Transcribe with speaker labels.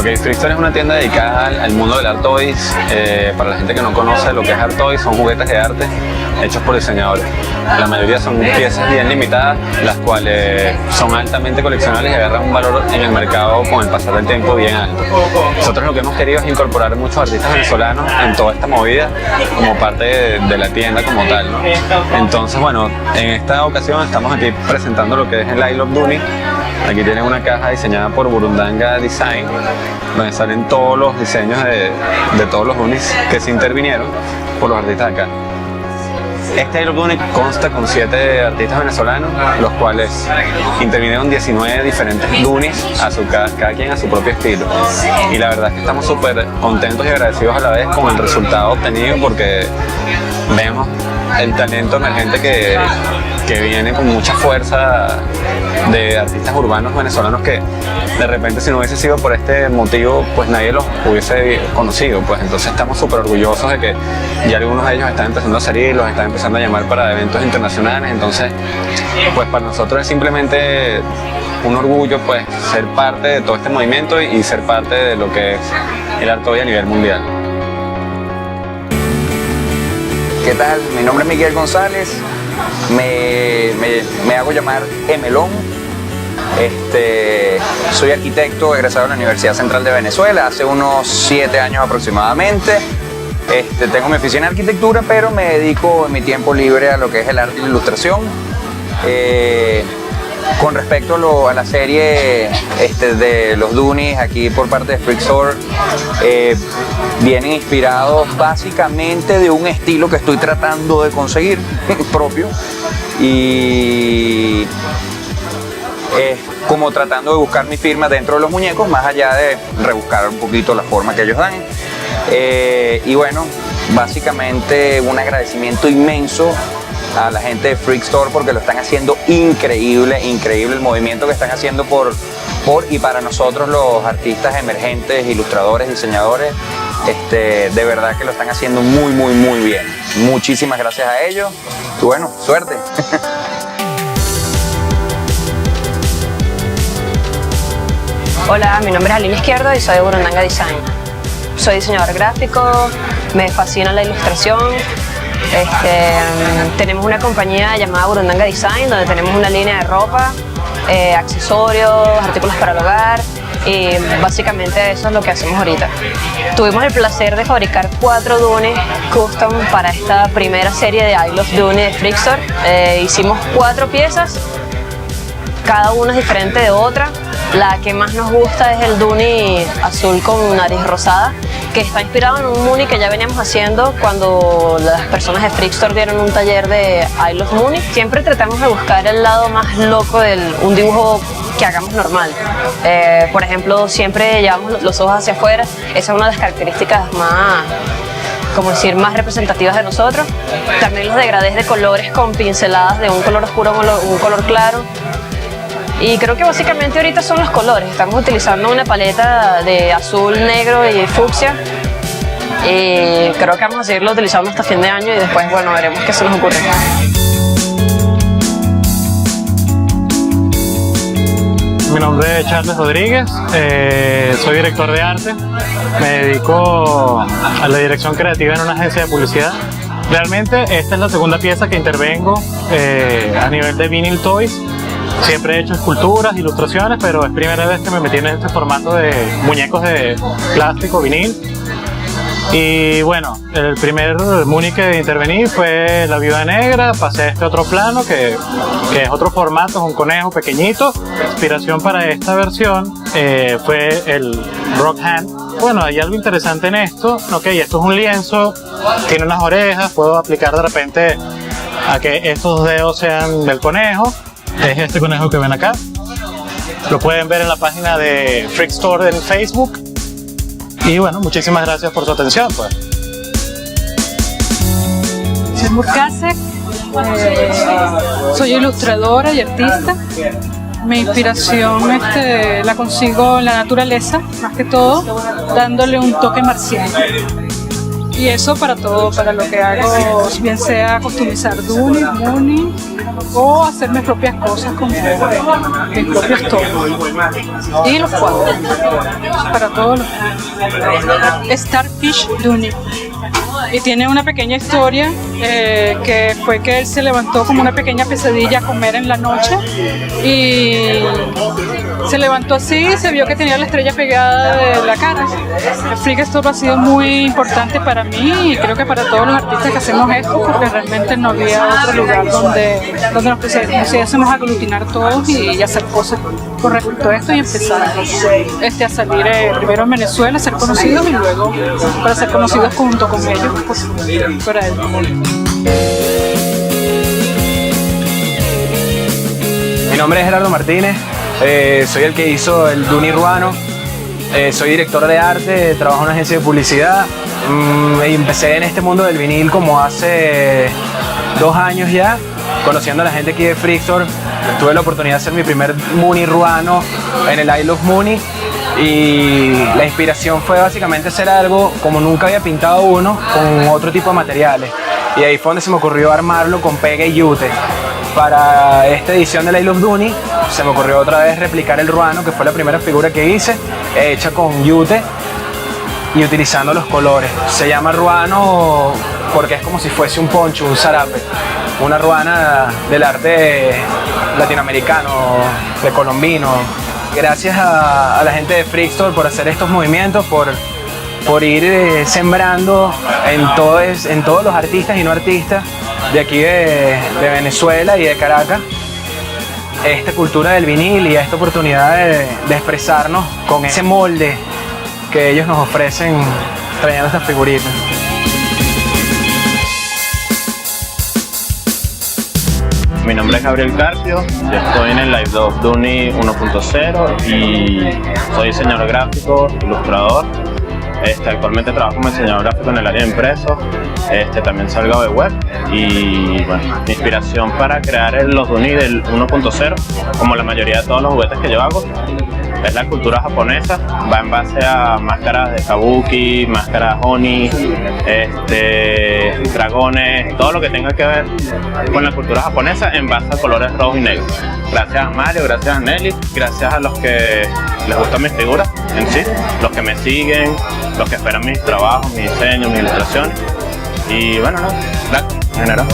Speaker 1: Ok, Freakstore es una tienda dedicada al mundo del Art Toys. Para la gente que no conoce lo que es Art Toys, son juguetes de arte hechos por diseñadores. La mayoría son piezas bien limitadas, las cuales son altamente coleccionables y agarran un valor en el mercado con el pasar del tiempo bien alto. Nosotros lo que hemos querido es incorporar muchos artistas venezolanos en toda esta movida como parte de la tienda como tal, ¿no? Entonces, bueno, en esta ocasión estamos aquí presentando lo que es el I Love Dooney. Aquí tienen una caja diseñada por Burundanga Design, donde salen todos los diseños de todos los Doonies que se intervinieron por los artistas de acá. Este I Love Dooney consta con 7 artistas venezolanos, los cuales intervinieron 19 diferentes Doonies, cada quien a su propio estilo. Y la verdad es que estamos súper contentos y agradecidos a la vez con el resultado obtenido, porque vemos el talento emergente que viene con mucha fuerza de artistas urbanos venezolanos que de repente, si no hubiese sido por este motivo, pues nadie los hubiese conocido. Pues entonces estamos súper orgullosos de que ya algunos de ellos están empezando a salir, los están empezando a llamar para eventos internacionales. Entonces, pues para nosotros es simplemente un orgullo, pues, ser parte de todo este movimiento y ser parte de lo que es el Art Toy a nivel mundial.
Speaker 2: ¿Qué tal? Mi nombre es Miguel González, me hago llamar Emelón. Soy arquitecto egresado de la Universidad Central de Venezuela hace unos 7 años aproximadamente. Tengo mi oficina de arquitectura, pero me dedico en mi tiempo libre a lo que es el arte y la ilustración. Con respecto a la serie de los Doonies aquí por parte de Freakstore, vienen inspirados básicamente de un estilo que estoy tratando de conseguir propio, y como tratando de buscar mi firma dentro de los muñecos, más allá de rebuscar un poquito la forma que ellos dan. Y bueno, básicamente un agradecimiento inmenso a la gente de Freakstore, porque lo están haciendo increíble el movimiento que están haciendo por y para nosotros los artistas emergentes, ilustradores, diseñadores. De verdad que lo están haciendo muy bien. Muchísimas gracias a ellos y bueno, suerte.
Speaker 3: Hola, mi nombre es Aline Izquierdo y soy de Burundanga Design. Soy diseñador gráfico, me fascina la ilustración. Tenemos una compañía llamada Burundanga Design, donde tenemos una línea de ropa, accesorios, artículos para el hogar, y básicamente eso es lo que hacemos ahorita. Tuvimos el placer de fabricar 4 Doonies custom para esta primera serie de I Love Dooney de Freakstore. Hicimos 4 piezas, cada una es diferente de otra. La que más nos gusta es el Dooney azul con nariz rosada, que está inspirado en un Mooney que ya veníamos haciendo cuando las personas de Freakstore dieron un taller de I Love Mooney. Siempre tratamos de buscar el lado más loco de un dibujo que hagamos normal. Por ejemplo, siempre llevamos los ojos hacia afuera. Esa es una de las características más, como decir, más representativas de nosotros. También los degradés de colores con pinceladas de un color oscuro a un color claro. Y creo que básicamente ahorita son los colores. Estamos utilizando una paleta de azul, negro y fucsia. Y creo que vamos a seguirlo utilizando hasta fin de año y después, bueno, veremos qué se nos ocurre.
Speaker 4: Mi nombre es Charles Rodríguez, soy director de arte. Me dedico a la dirección creativa en una agencia de publicidad. Realmente esta es la segunda pieza que intervengo a nivel de Vinyl Toys. Siempre he hecho esculturas, ilustraciones, pero es primera vez que me metí en este formato de muñecos de plástico, vinil. Y bueno, el primer Mooney que intervení fue la Viuda Negra. Pasé a este otro plano que es otro formato, es un conejo pequeñito. La inspiración para esta versión fue el Rock Hand. Bueno, hay algo interesante en esto. Ok, esto es un lienzo, tiene unas orejas, puedo aplicar de repente a que estos dedos sean del conejo. Es este conejo que ven acá. Lo pueden ver en la página de Freak Store en Facebook. Y bueno, muchísimas gracias por su atención, pues.
Speaker 5: Soy Murkasek, soy ilustradora y artista. Mi inspiración la consigo en la naturaleza, más que todo, dándole un toque marciano. Y eso para todo, para lo que hago, bien sea customizar Duni, Muni, o hacer mis propias cosas como mis propios tonos. Y los cuadros, para todos los Starfish Duni. Y tiene una pequeña historia que fue que él se levantó como una pequeña pesadilla a comer en la noche y se levantó así y se vio que tenía la estrella pegada de la cara. El Freak Store ha sido muy importante para mí y creo que para todos los artistas que hacemos esto, porque realmente no había otro lugar donde nos pudiésemos aglutinar todos y hacer cosas con respecto a esto y empezar a salir primero en Venezuela, a ser conocidos y luego para ser conocidos junto con ellos fuera del mundo.
Speaker 6: Mi nombre es Gerardo Martínez, soy el que hizo el Duni Ruano, soy director de arte, trabajo en una agencia de publicidad y empecé en este mundo del vinil como hace 2 años ya, conociendo a la gente aquí de Freak Store. Tuve la oportunidad de hacer mi primer Muni ruano en el I Love Muni y la inspiración fue básicamente hacer algo como nunca había pintado uno con otro tipo de materiales y ahí fue donde se me ocurrió armarlo con pega y yute. Para esta edición del I Love Duni se me ocurrió otra vez replicar el ruano, que fue la primera figura que hice, hecha con yute y utilizando los colores. Se llama ruano porque es como si fuese un poncho, un zarape, una ruana del arte latinoamericano, precolombino. Gracias a la gente de Freak Store por hacer estos movimientos, por ir sembrando en todos los artistas y no artistas de aquí de Venezuela y de Caracas esta cultura del vinil y esta oportunidad de expresarnos con ese molde que ellos nos ofrecen trayendo estas figuritas.
Speaker 7: Mi nombre es Gabriel Carpio, yo estoy en el Live of Duni 1.0 y soy diseñador gráfico, ilustrador. Actualmente trabajo como diseñador gráfico en el área de impresos, también salgo de web y bueno, mi inspiración para crear los Duni del 1.0, como la mayoría de todos los juguetes que yo hago, es la cultura japonesa. Va en base a máscaras de kabuki, máscaras oni, dragones, todo lo que tenga que ver con la cultura japonesa en base a colores rojos y negros. Gracias a Mario, gracias a Nelly, gracias a los que les gustan mis figuras en sí, los que me siguen, los que esperan mis trabajos, mis diseños, mis ilustraciones. Y bueno, no, gracias en general.